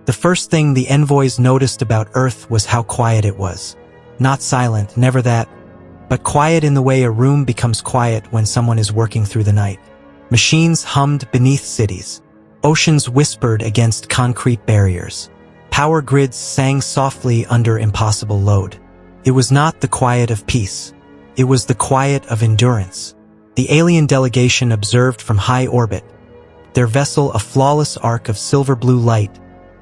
The first thing the envoys noticed about Earth was how quiet it was. Not silent, never that, but quiet in the way a room becomes quiet when someone is working through the night. Machines hummed beneath cities. Oceans whispered against concrete barriers. Power grids sang softly under impossible load. It was not the quiet of peace. It was the quiet of endurance. The alien delegation observed from high orbit, their vessel a flawless arc of silver-blue light,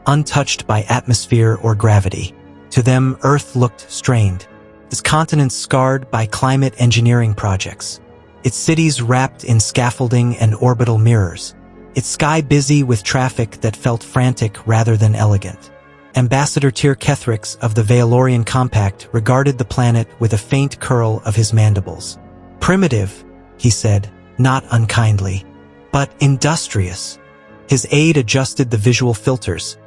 untouched by atmosphere or gravity. To them, Earth looked strained, its continents scarred by climate engineering projects, its cities wrapped in scaffolding and orbital mirrors, its sky busy with traffic that felt frantic rather than elegant. Ambassador Tyr Kethrix of the Vaelorian Compact regarded the planet with a faint curl of his mandibles. Primitive, he said, not unkindly, but industrious. His aide adjusted the visual filters,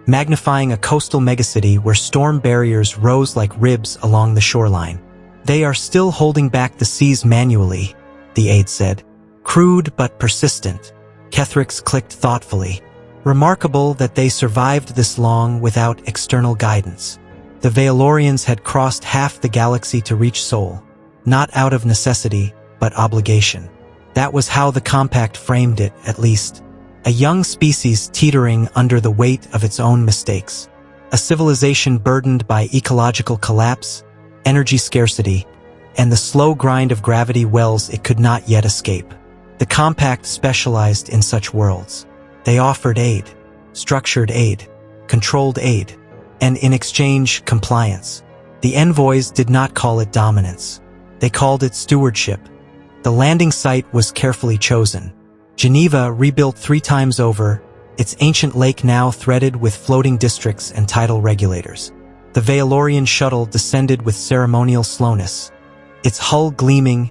magnifying a coastal megacity where storm barriers rose like ribs along the shoreline. They are still holding back the seas manually, the aide said. Crude but persistent. Kethrix clicked thoughtfully. Remarkable that they survived this long without external guidance. The Vaelorians had crossed half the galaxy to reach Sol, not out of necessity, but obligation. That was how the Compact framed it, at least. A young species teetering under the weight of its own mistakes. A civilization burdened by ecological collapse, energy scarcity, and the slow grind of gravity wells it could not yet escape. The Compact specialized in such worlds. They offered aid, structured aid, controlled aid, and in exchange, compliance. The envoys did not call it dominance. They called it stewardship. The landing site was carefully chosen. Geneva, rebuilt 3 times over, its ancient lake now threaded with floating districts and tidal regulators. The Vaelorian shuttle descended with ceremonial slowness, its hull gleaming,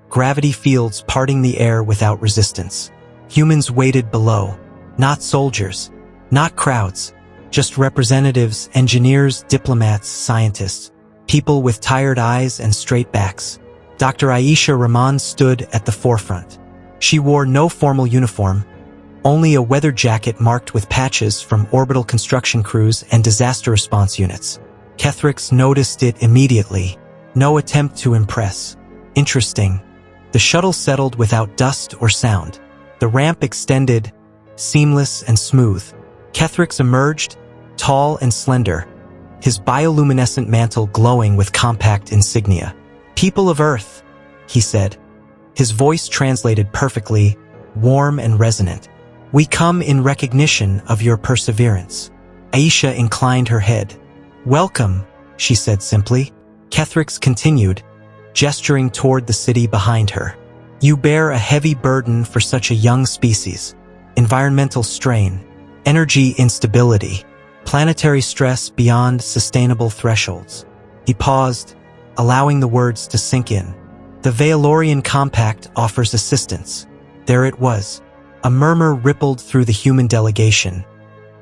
gravity fields parting the air without resistance. Humans waited below. Not soldiers, not crowds, just representatives, engineers, diplomats, scientists, people with tired eyes and straight backs. Dr. Aisha Rahman stood at the forefront. She wore no formal uniform, only a weather jacket marked with patches from orbital construction crews and disaster response units. Kethrix noticed it immediately. No attempt to impress. Interesting. The shuttle settled without dust or sound. The ramp extended, seamless and smooth. Kethrix emerged, tall and slender, his bioluminescent mantle glowing with compact insignia. People of Earth, he said. His voice translated perfectly, warm and resonant. We come in recognition of your perseverance. Aisha inclined her head. Welcome, she said simply. Kethrix continued, gesturing toward the city behind her. You bear a heavy burden for such a young species. Environmental strain, energy instability, planetary stress beyond sustainable thresholds. He paused, allowing the words to sink in. The Vaelorian Compact offers assistance. There it was. A murmur rippled through the human delegation.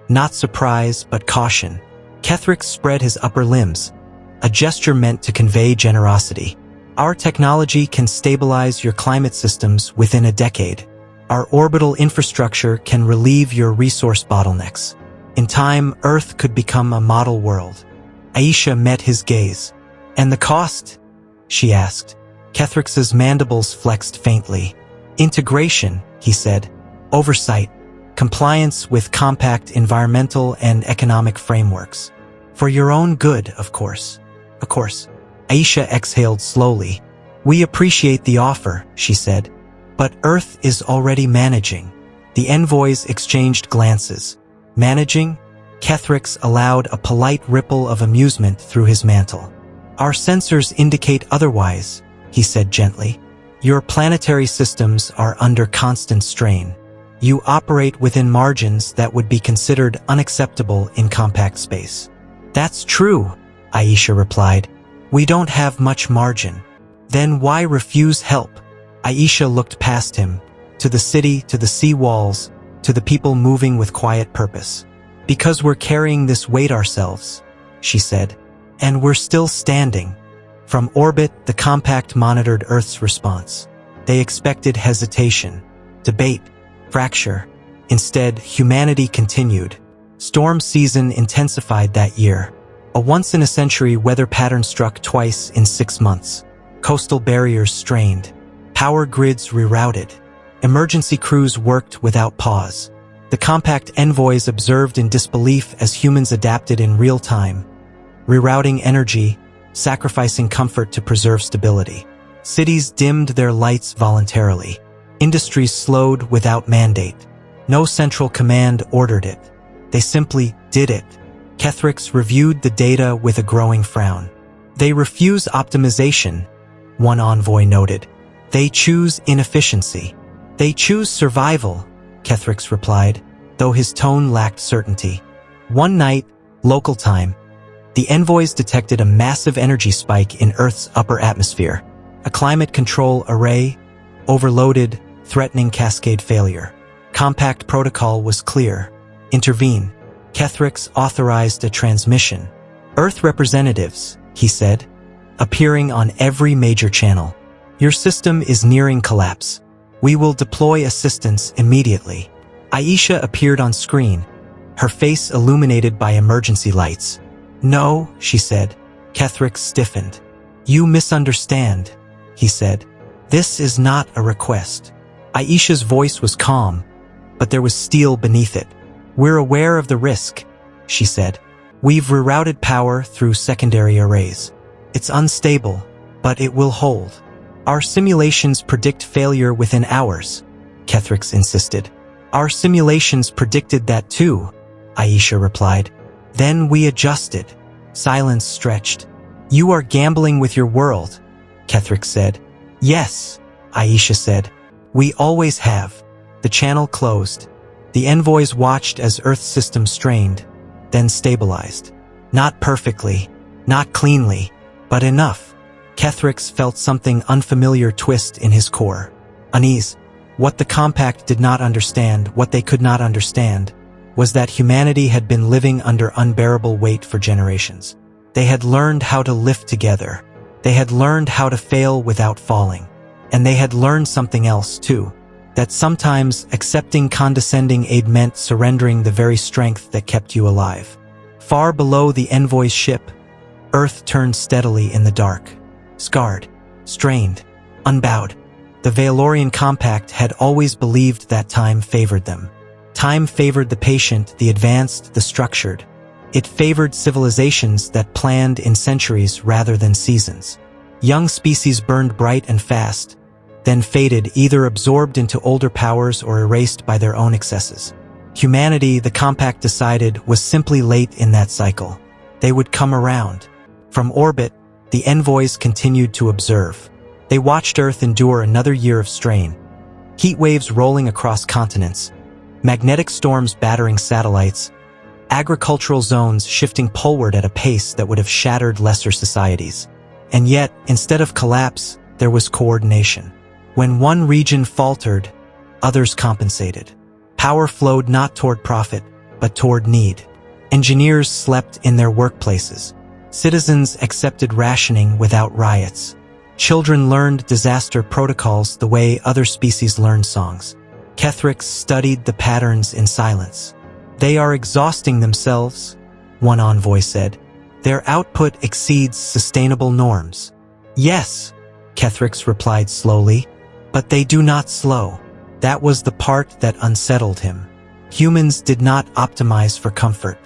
Not surprise, but caution. Kethrix spread his upper limbs, a gesture meant to convey generosity. Our technology can stabilize your climate systems within a decade. Our orbital infrastructure can relieve your resource bottlenecks. In time, Earth could become a model world. Aisha met his gaze. And the cost? She asked. Kethrix's mandibles flexed faintly. Integration, he said. Oversight. Compliance with compact environmental and economic frameworks. For your own good, of course. Of course. Aisha exhaled slowly. We appreciate the offer, she said. But Earth is already managing. The envoys exchanged glances. Managing? Kethrix allowed a polite ripple of amusement through his mantle. Our sensors indicate otherwise, he said gently. Your planetary systems are under constant strain. You operate within margins that would be considered unacceptable in compact space. That's true, Aisha replied. We don't have much margin. Then why refuse help? Aisha looked past him, to the city, to the sea walls, to the people moving with quiet purpose. Because we're carrying this weight ourselves, she said. And we're still standing. From orbit, the Compact monitored Earth's response. They expected hesitation, debate, fracture. Instead, humanity continued. Storm season intensified that year. A once-in-a-century weather pattern struck twice in 6 months. Coastal barriers strained. Power grids rerouted. Emergency crews worked without pause. The compact envoys observed in disbelief as humans adapted in real time, rerouting energy, sacrificing comfort to preserve stability. Cities dimmed their lights voluntarily. Industries slowed without mandate. No central command ordered it. They simply did it. Kethrix reviewed the data with a growing frown. They refuse optimization, one envoy noted. They choose inefficiency. They choose survival, Kethrix replied, though his tone lacked certainty. One night, local time, the envoys detected a massive energy spike in Earth's upper atmosphere. A climate control array, overloaded, threatening cascade failure. Compact protocol was clear. Intervene. Kethrix authorized a transmission. Earth representatives, he said, appearing on every major channel. Your system is nearing collapse. We will deploy assistance immediately. Aisha appeared on screen, her face illuminated by emergency lights. No, she said. Kethrix stiffened. You misunderstand, he said. This is not a request. Aisha's voice was calm, but there was steel beneath it. We're aware of the risk, she said. We've rerouted power through secondary arrays. It's unstable, but it will hold. Our simulations predict failure within hours, Kethrix insisted. Our simulations predicted that too, Aisha replied. Then we adjusted. Silence stretched. You are gambling with your world, Kethrix said. Yes, Aisha said. We always have. The channel closed. The envoys watched as Earth's system strained, then stabilized. Not perfectly, not cleanly, but enough. Kethrix felt something unfamiliar twist in his core. Unease. What the compact did not understand, what they could not understand, was that humanity had been living under unbearable weight for generations. They had learned how to lift together. They had learned how to fail without falling. And they had learned something else, too. That sometimes accepting condescending aid meant surrendering the very strength that kept you alive. Far below the envoy's ship, Earth turned steadily in the dark. Scarred, strained, unbowed. The Vaelorian Compact had always believed that time favored them. Time favored the patient, the advanced, the structured. It favored civilizations that planned in centuries rather than seasons. Young species burned bright and fast, then faded, either absorbed into older powers or erased by their own excesses. Humanity, the Compact decided, was simply late in that cycle. They would come around. From orbit, the envoys continued to observe. They watched Earth endure another year of strain. Heat waves rolling across continents, magnetic storms battering satellites, agricultural zones shifting poleward at a pace that would have shattered lesser societies. And yet, instead of collapse, there was coordination. When one region faltered, others compensated. Power flowed not toward profit, but toward need. Engineers slept in their workplaces. Citizens accepted rationing without riots. Children learned disaster protocols the way other species learned songs. Kethrix studied the patterns in silence. They are exhausting themselves, one envoy said. Their output exceeds sustainable norms. Yes, Kethrix replied slowly, but they do not slow. That was the part that unsettled him. Humans did not optimize for comfort.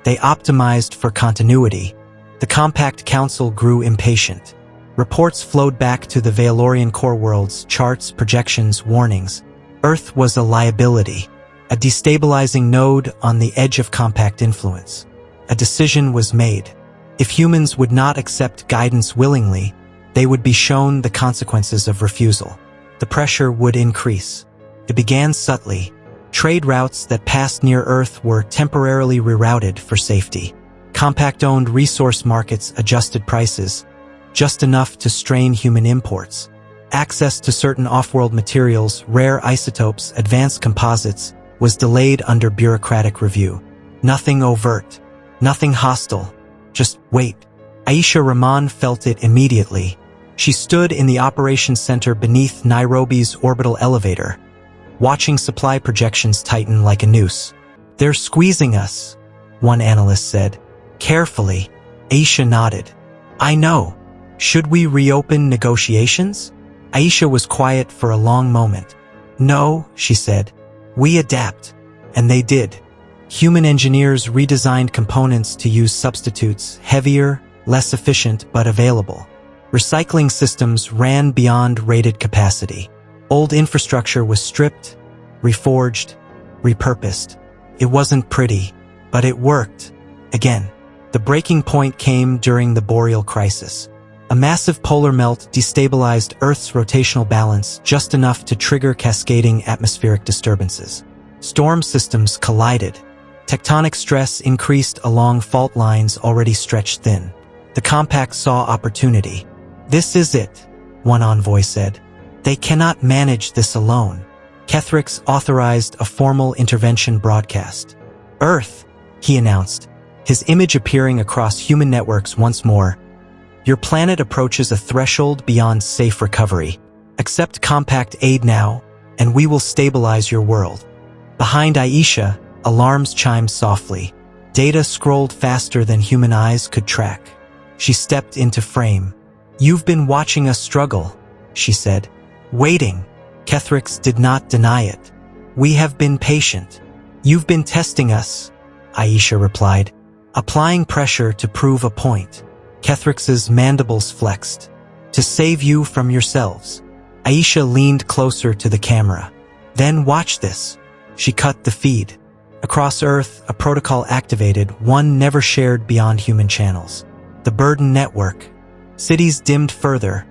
They optimized for continuity. The Compact Council grew impatient. Reports flowed back to the Vaelorian core worlds, charts, projections, warnings. Earth was a liability, a destabilizing node on the edge of compact influence. A decision was made. If humans would not accept guidance willingly, they would be shown the consequences of refusal. The pressure would increase. It began subtly. Trade routes that passed near Earth were temporarily rerouted for safety. Compact-owned resource markets adjusted prices, just enough to strain human imports. Access to certain off-world materials, rare isotopes, advanced composites, was delayed under bureaucratic review. Nothing overt, nothing hostile, just wait. Aisha Rahman felt it immediately. She stood in the operations center beneath Nairobi's orbital elevator, watching supply projections tighten like a noose. They're squeezing us, one analyst said. Carefully, Aisha nodded. I know. Should we reopen negotiations? Aisha was quiet for a long moment. No, she said. We adapt. And they did. Human engineers redesigned components to use substitutes, heavier, less efficient, but available. Recycling systems ran beyond rated capacity. Old infrastructure was stripped, reforged, repurposed. It wasn't pretty, but it worked. Again, the breaking point came during the boreal crisis. A massive polar melt destabilized Earth's rotational balance just enough to trigger cascading atmospheric disturbances. Storm systems collided. Tectonic stress increased along fault lines already stretched thin. The Compact saw opportunity. This is it, one envoy said. They cannot manage this alone. Kethrix authorized a formal intervention broadcast. Earth, he announced, his image appearing across human networks once more. Your planet approaches a threshold beyond safe recovery. Accept Compact aid now, and we will stabilize your world. Behind Aisha, alarms chimed softly. Data scrolled faster than human eyes could track. She stepped into frame. You've been watching us struggle, she said. Waiting. Kethrix did not deny it. We have been patient. You've been testing us, Aisha replied, applying pressure to prove a point. Kethrix's mandibles flexed. To save you from yourselves. Aisha leaned closer to the camera. Then watch this. She cut the feed. Across Earth, a protocol activated, one never shared beyond human channels. The burden network. Cities dimmed further,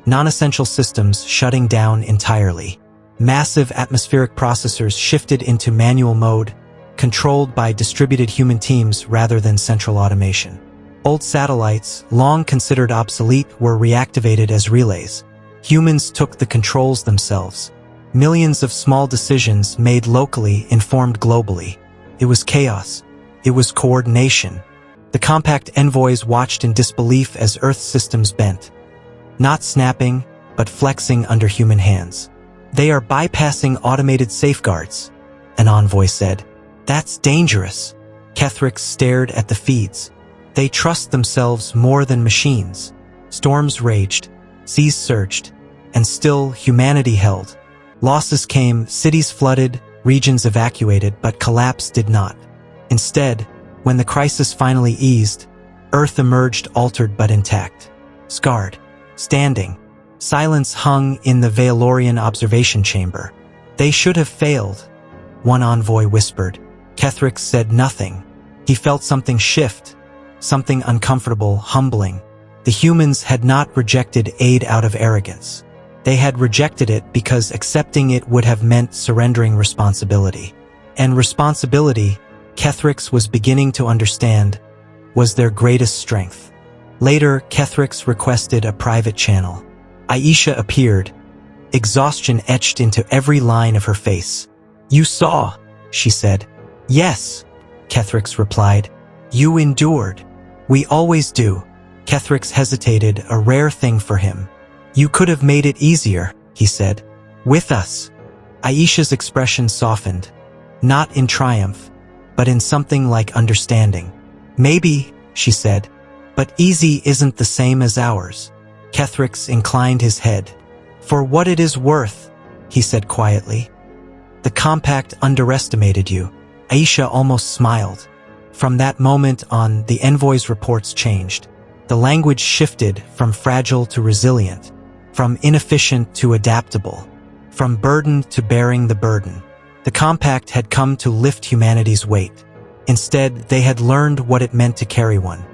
non-essential systems shutting down entirely. Massive atmospheric processors shifted into manual mode, controlled by distributed human teams rather than central automation. Old satellites, long considered obsolete, were reactivated as relays. Humans took the controls themselves. Millions of small decisions made locally informed globally. It was chaos. It was coordination. The Compact envoys watched in disbelief as Earth systems bent. Not snapping, but flexing under human hands. They are bypassing automated safeguards, an envoy said. That's dangerous. Kethrix stared at the feeds. They trust themselves more than machines. Storms raged, seas surged, and still humanity held. Losses came, cities flooded, regions evacuated, but collapse did not. Instead, when the crisis finally eased, Earth emerged altered but intact. Scarred, standing, silence hung in the Vaelorian observation chamber. They should have failed, one envoy whispered. Kethrix said nothing. He felt something shift, something uncomfortable, humbling. The humans had not rejected aid out of arrogance. They had rejected it because accepting it would have meant surrendering responsibility. And responsibility, Kethrix was beginning to understand, was their greatest strength. Later, Kethrix requested a private channel. Aisha appeared, exhaustion etched into every line of her face. You saw, she said. Yes, Kethrix replied. You endured. We always do. Kethrix hesitated, a rare thing for him. You could have made it easier, he said. With us. Aisha's expression softened, not in triumph, but in something like understanding. Maybe, she said, but easy isn't the same as ours. Kethrix inclined his head. For what it is worth, he said quietly. The Compact underestimated you. Aisha almost smiled. From that moment on, the envoy's reports changed. The language shifted from fragile to resilient, from inefficient to adaptable, from burden to bearing the burden. The Compact had come to lift humanity's weight. Instead, they had learned what it meant to carry one.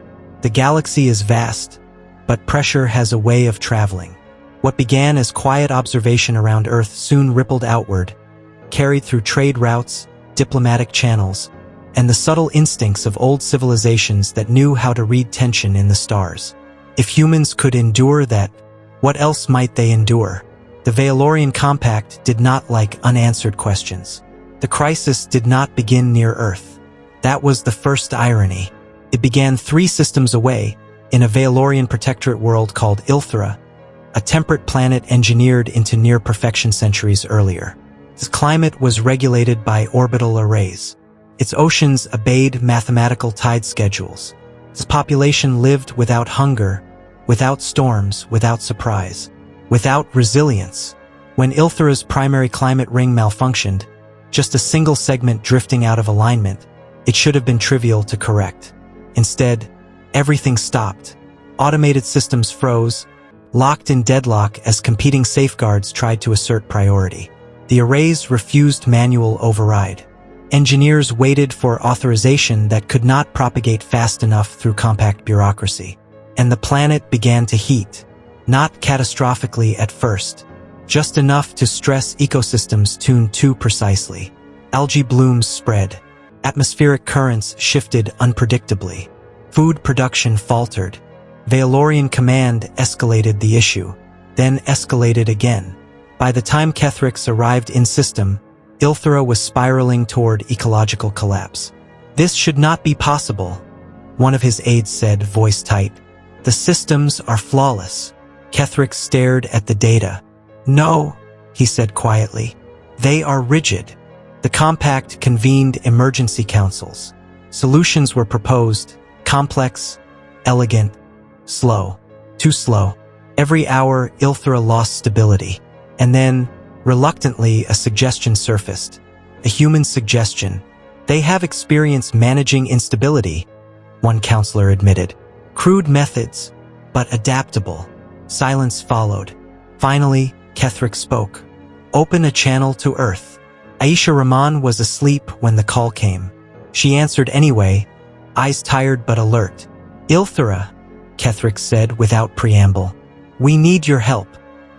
The galaxy is vast, but pressure has a way of traveling. What began as quiet observation around Earth soon rippled outward, carried through trade routes, diplomatic channels, and the subtle instincts of old civilizations that knew how to read tension in the stars. If humans could endure that, what else might they endure? The Vaelorian Compact did not like unanswered questions. The crisis did not begin near Earth. That was the first irony. It began 3 systems away, in a Vaelorian protectorate world called Ilthra, a temperate planet engineered into near-perfection centuries earlier. Its climate was regulated by orbital arrays. Its oceans obeyed mathematical tide schedules. Its population lived without hunger, without storms, without surprise, without resilience. When Ilthera's primary climate ring malfunctioned, just a single segment drifting out of alignment, it should have been trivial to correct. Instead, everything stopped. Automated systems froze, locked in deadlock as competing safeguards tried to assert priority. The arrays refused manual override. Engineers waited for authorization that could not propagate fast enough through compact bureaucracy. And the planet began to heat. Not catastrophically at first, just enough to stress ecosystems tuned too precisely. Algae blooms spread. Atmospheric currents shifted unpredictably. Food production faltered. Vaelorian command escalated the issue, then escalated again. By the time Kethrix arrived in system, Ilthera was spiraling toward ecological collapse. "This should not be possible," one of his aides said, voice tight. "The systems are flawless." Kethrix stared at the data. "No," he said quietly. "They are rigid." The compact convened emergency councils. Solutions were proposed, complex, elegant, slow. Too slow. Every hour, Ilthera lost stability. And then, reluctantly, a suggestion surfaced. A human suggestion. "They have experience managing instability," one counselor admitted. "Crude methods, but adaptable." Silence followed. Finally, Kethrix spoke. "Open a channel to Earth." Aisha Rahman was asleep when the call came. She answered anyway, eyes tired but alert. "Ilthera," Kethrix said without preamble. "We need your help."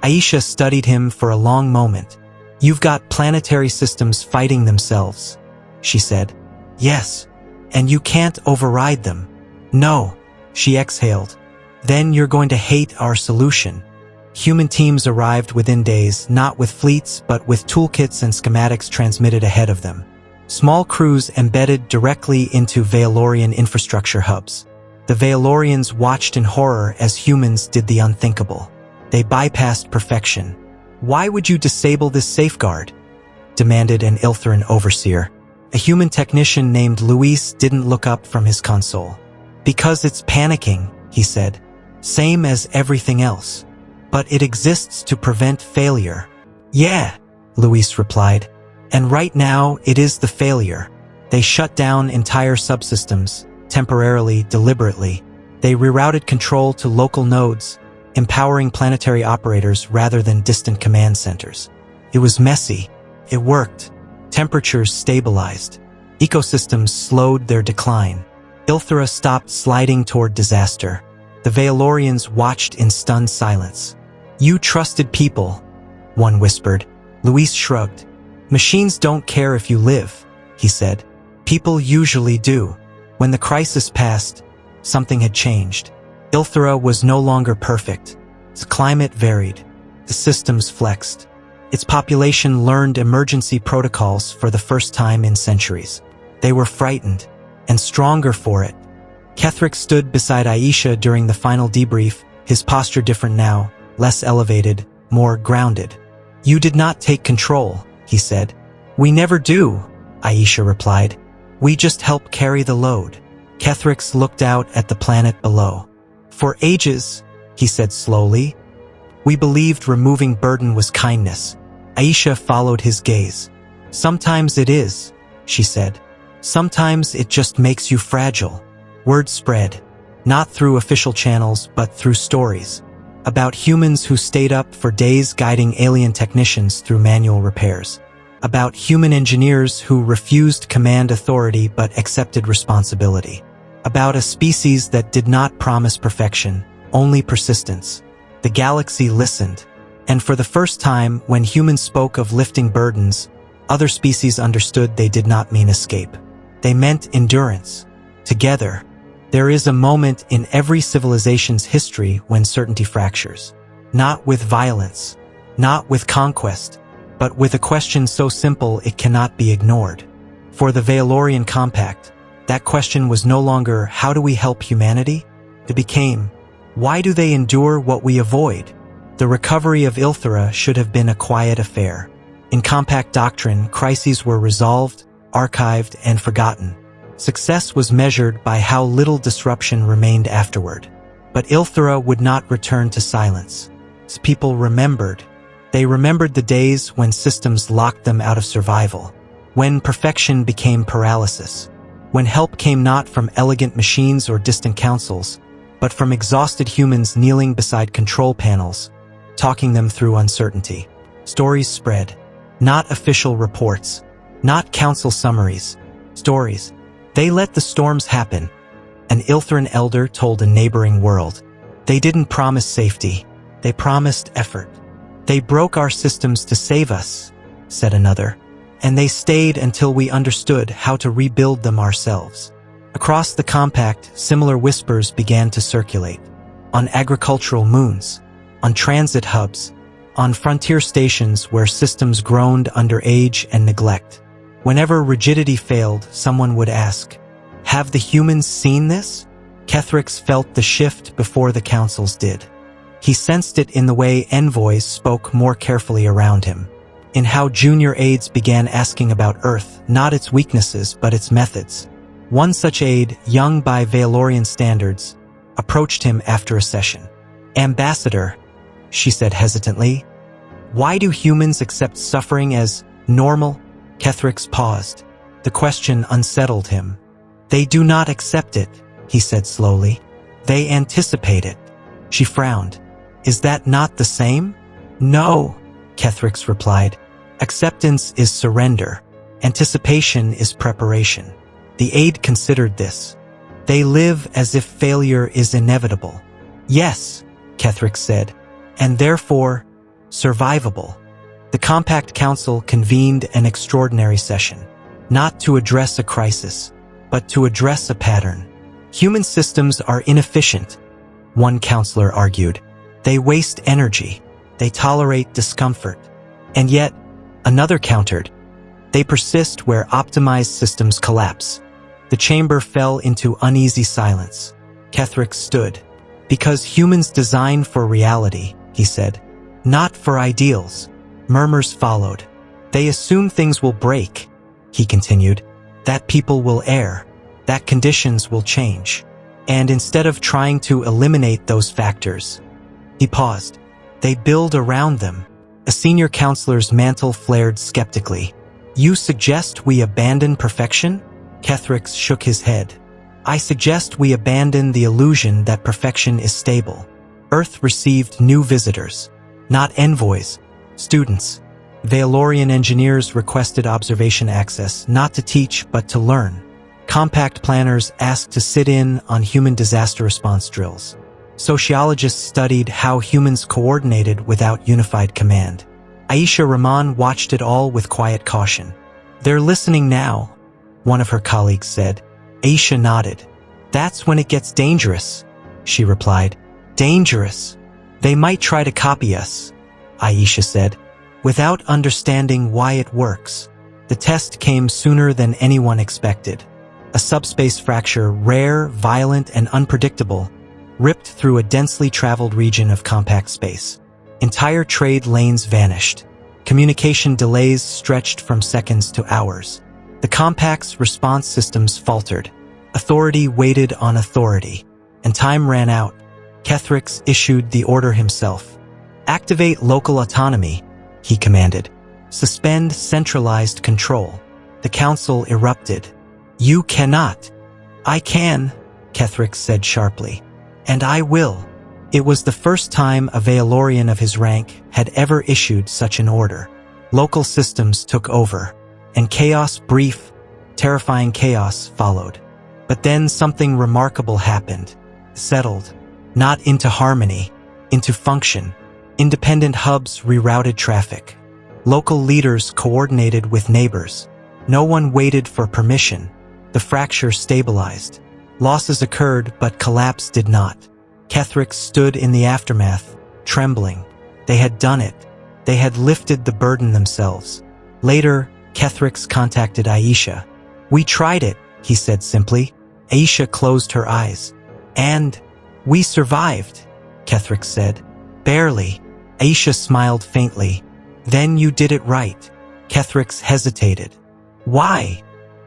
Aisha studied him for a long moment. "You've got planetary systems fighting themselves," she said. "Yes. And you can't override them." "No," she exhaled. "Then you're going to hate our solution." Human teams arrived within days, not with fleets, but with toolkits and schematics transmitted ahead of them. Small crews embedded directly into Vaelorian infrastructure hubs. The Vaelorians watched in horror as humans did the unthinkable. They bypassed perfection. "Why would you disable this safeguard?" demanded an Iltheran overseer. A human technician named Luis didn't look up from his console. "Because it's panicking," he said. "Same as everything else. But it exists to prevent failure." "Yeah," Luis replied. "And right now, it is the failure." They shut down entire subsystems, temporarily, deliberately. They rerouted control to local nodes, empowering planetary operators rather than distant command centers. It was messy. It worked. Temperatures stabilized. Ecosystems slowed their decline. Ilthera stopped sliding toward disaster. The Vaelorians watched in stunned silence. "You trusted people," one whispered. Luis shrugged. "Machines don't care if you live," he said. "People usually do." When the crisis passed, something had changed. Ilthera was no longer perfect. Its climate varied. The systems flexed. Its population learned emergency protocols for the first time in centuries. They were frightened, and stronger for it. Kethrix stood beside Aisha during the final debrief, his posture different now, less elevated, more grounded. "You did not take control," he said. "We never do," Aisha replied. "We just help carry the load." Kethrix looked out at the planet below. "For ages," he said slowly, "we believed removing burden was kindness." Aisha followed his gaze. "Sometimes it is," she said. "Sometimes it just makes you fragile." Word spread, not through official channels but through stories, about humans who stayed up for days guiding alien technicians through manual repairs, about human engineers who refused command authority but accepted responsibility, about a species that did not promise perfection, only persistence. The galaxy listened, and for the first time, when humans spoke of lifting burdens, other species understood they did not mean escape. They meant endurance. Together, there is a moment in every civilization's history when certainty fractures. Not with violence, not with conquest, but with a question so simple it cannot be ignored. For the Vaelorian Compact, that question was no longer, how do we help humanity? It became, why do they endure what we avoid? The recovery of Ilthera should have been a quiet affair. In Compact doctrine, crises were resolved, archived, and forgotten. Success was measured by how little disruption remained afterward. But Ilthera would not return to silence. As people remembered, they remembered the days when systems locked them out of survival, when perfection became paralysis, when help came not from elegant machines or distant councils, but from exhausted humans kneeling beside control panels, talking them through uncertainty. Stories spread, not official reports, not council summaries, stories. They let the storms happen. An Iltheran elder told a neighboring world. They didn't promise safety, they promised effort. They broke our systems to save us, said another, and they stayed until we understood how to rebuild them ourselves. Across the compact, similar whispers began to circulate. On agricultural moons, on transit hubs, on frontier stations where systems groaned under age and neglect. Whenever rigidity failed, someone would ask, "Have the humans seen this?" Kethrix felt the shift before the councils did. He sensed it in the way envoys spoke more carefully around him, in how junior aides began asking about Earth, not its weaknesses but its methods. One such aide, young by Vaelorian standards, approached him after a session. "Ambassador," she said hesitantly, "why do humans accept suffering as normal?" Kethrix paused. The question unsettled him. "They do not accept it," he said slowly. "They anticipate it." She frowned. "Is that not the same?" "No," Kethrix replied. "Acceptance is surrender. Anticipation is preparation." The aide considered this. "They live as if failure is inevitable." "Yes," Kethrix said, "and therefore survivable." The Compact Council convened an extraordinary session, not to address a crisis, but to address a pattern. Human systems are inefficient, one counselor argued. They waste energy. They tolerate discomfort. And yet, another countered, they persist where optimized systems collapse. The chamber fell into uneasy silence. Kethrix stood. "Because humans design for reality," he said, "not for ideals." Murmurs followed. "They assume things will break," he continued, "that people will err, that conditions will change. And instead of trying to eliminate those factors," he paused, "they build around them." A senior counselor's mantle flared skeptically. "You suggest we abandon perfection?" Kethrix shook his head. "I suggest we abandon the illusion that perfection is stable." Earth received new visitors, not envoys, students. Vaelorian engineers requested observation access, not to teach but to learn. Compact planners asked to sit in on human disaster response drills. Sociologists studied how humans coordinated without unified command. Aisha Rahman watched it all with quiet caution. "They're listening now," one of her colleagues said. Aisha nodded. "That's when it gets dangerous," she replied. "Dangerous. They might try to copy us," Aisha said, "without understanding why it works." The test came sooner than anyone expected. A subspace fracture, rare, violent, and unpredictable, ripped through a densely traveled region of compact space. Entire trade lanes vanished. Communication delays stretched from seconds to hours. The Compact's response systems faltered. Authority waited on authority, and time ran out. Kethrix issued the order himself. "Activate local autonomy," he commanded. "Suspend centralized control." The council erupted. "You cannot." "I can," Kethrix said sharply. "And I will." It was the first time a Vaelorian of his rank had ever issued such an order. Local systems took over, and chaos, brief, terrifying chaos, followed. But then something remarkable happened. Settled, not into harmony, into function. Independent hubs rerouted traffic. Local leaders coordinated with neighbors. No one waited for permission. The fracture stabilized. Losses occurred, but collapse did not. Kethrix stood in the aftermath, trembling. They had done it. They had lifted the burden themselves. Later, Kethrix contacted Aisha. "We tried it," he said simply. Aisha closed her eyes. "And we survived," Kethrix said. "Barely." Aisha smiled faintly. "Then you did it right." Kethrix hesitated. "Why?"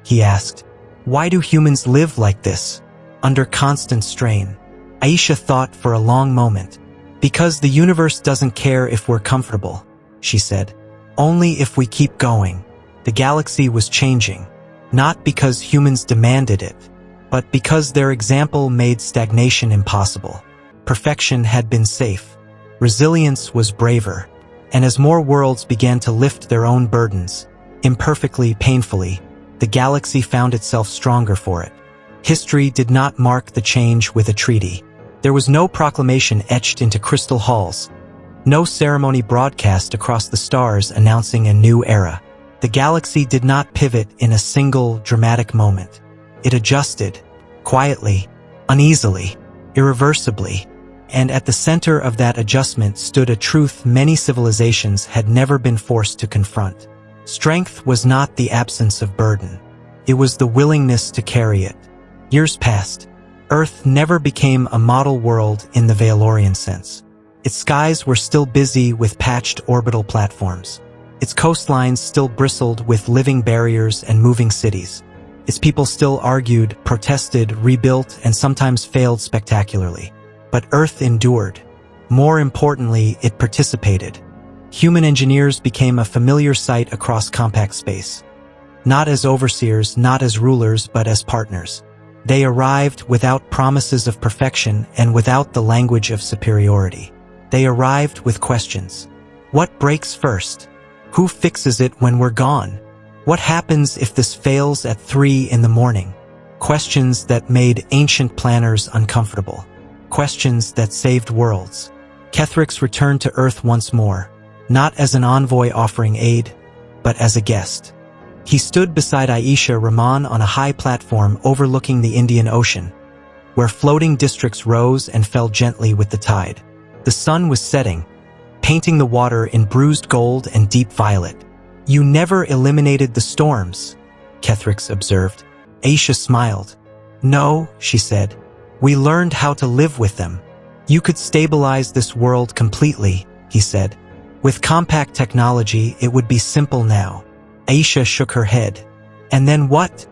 he asked. Why do humans live like this, under constant strain? Aisha thought for a long moment. Because the universe doesn't care if we're comfortable, she said. Only if we keep going. The galaxy was changing, not because humans demanded it, but because their example made stagnation impossible. Perfection had been safe. Resilience was braver. And as more worlds began to lift their own burdens, imperfectly, painfully, the galaxy found itself stronger for it. History did not mark the change with a treaty. There was no proclamation etched into crystal halls, no ceremony broadcast across the stars announcing a new era. The galaxy did not pivot in a single dramatic moment. It adjusted, quietly, uneasily, irreversibly, and at the center of that adjustment stood a truth many civilizations had never been forced to confront. Strength was not the absence of burden. It was the willingness to carry it. Years passed. Earth never became a model world in the Vaelorian sense. Its skies were still busy with patched orbital platforms. Its coastlines still bristled with living barriers and moving cities. Its people still argued, protested, rebuilt, and sometimes failed spectacularly. But Earth endured. More importantly, it participated. Human engineers became a familiar sight across compact space. Not as overseers, not as rulers, but as partners. They arrived without promises of perfection and without the language of superiority. They arrived with questions. What breaks first? Who fixes it when we're gone? What happens if this fails at 3 in the morning? Questions that made ancient planners uncomfortable. Questions that saved worlds. Kethrix returned to Earth once more, not as an envoy offering aid, but as a guest. He stood beside Aisha Rahman on a high platform overlooking the Indian Ocean, where floating districts rose and fell gently with the tide. The sun was setting, painting the water in bruised gold and deep violet. You never eliminated the storms, Kethrix observed. Aisha smiled. No, she said. We learned how to live with them. You could stabilize this world completely, he said. With compact technology, it would be simple now. Aisha shook her head. And then what?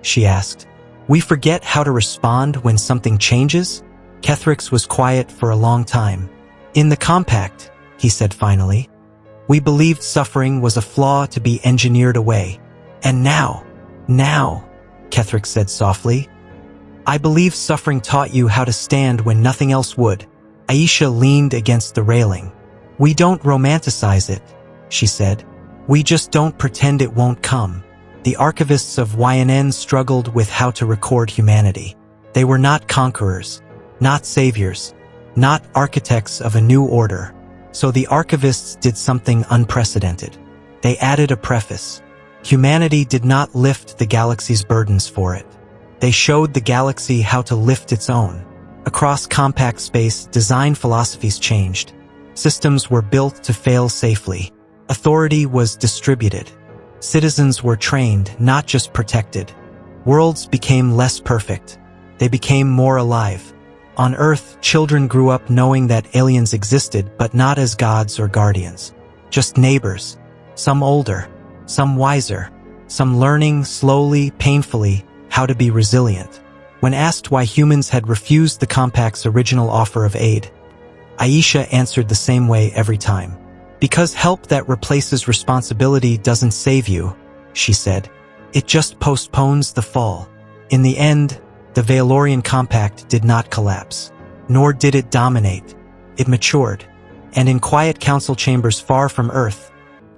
She asked. We forget how to respond when something changes? Kethrix was quiet for a long time. In the compact, he said finally, we believed suffering was a flaw to be engineered away. And now, Kethrix said softly, I believe suffering taught you how to stand when nothing else would. Aisha leaned against the railing. We don't romanticize it, she said. We just don't pretend it won't come. The archivists of YNN struggled with how to record humanity. They were not conquerors, not saviors, not architects of a new order. So the archivists did something unprecedented. They added a preface. Humanity did not lift the galaxy's burdens for it. They showed the galaxy how to lift its own. Across compact space, design philosophies changed. Systems were built to fail safely. Authority was distributed. Citizens were trained, not just protected. Worlds became less perfect. They became more alive. On Earth, children grew up knowing that aliens existed, but not as gods or guardians. Just neighbors. Some older, some wiser, some learning slowly, painfully, how to be resilient. When asked why humans had refused the Compact's original offer of aid, Aisha answered the same way every time. Because help that replaces responsibility doesn't save you, she said. It just postpones the fall. In the end, the Vaelorian Compact did not collapse. Nor did it dominate. It matured. And in quiet council chambers far from Earth,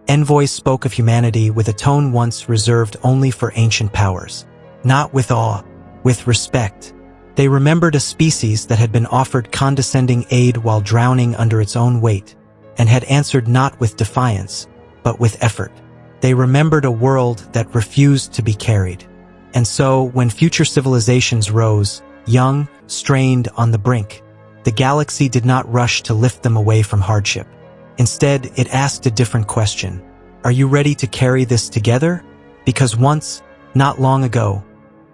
envoys spoke of humanity with a tone once reserved only for ancient powers. Not with awe, with respect. They remembered a species that had been offered condescending aid while drowning under its own weight, and had answered not with defiance, but with effort. They remembered a world that refused to be carried. And so, when future civilizations rose, young, strained on the brink, the galaxy did not rush to lift them away from hardship. Instead, it asked a different question. Are you ready to carry this together? Because once, not long ago,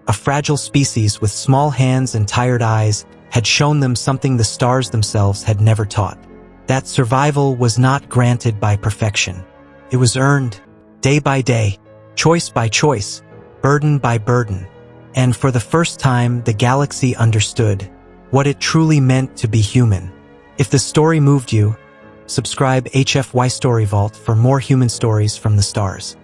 a fragile species with small hands and tired eyes had shown them something the stars themselves had never taught. That survival was not granted by perfection. It was earned, day by day, choice by choice, burden by burden, and for the first time, the galaxy understood what it truly meant to be human. If the story moved you, subscribe HFY Story Vault for more human stories from the stars.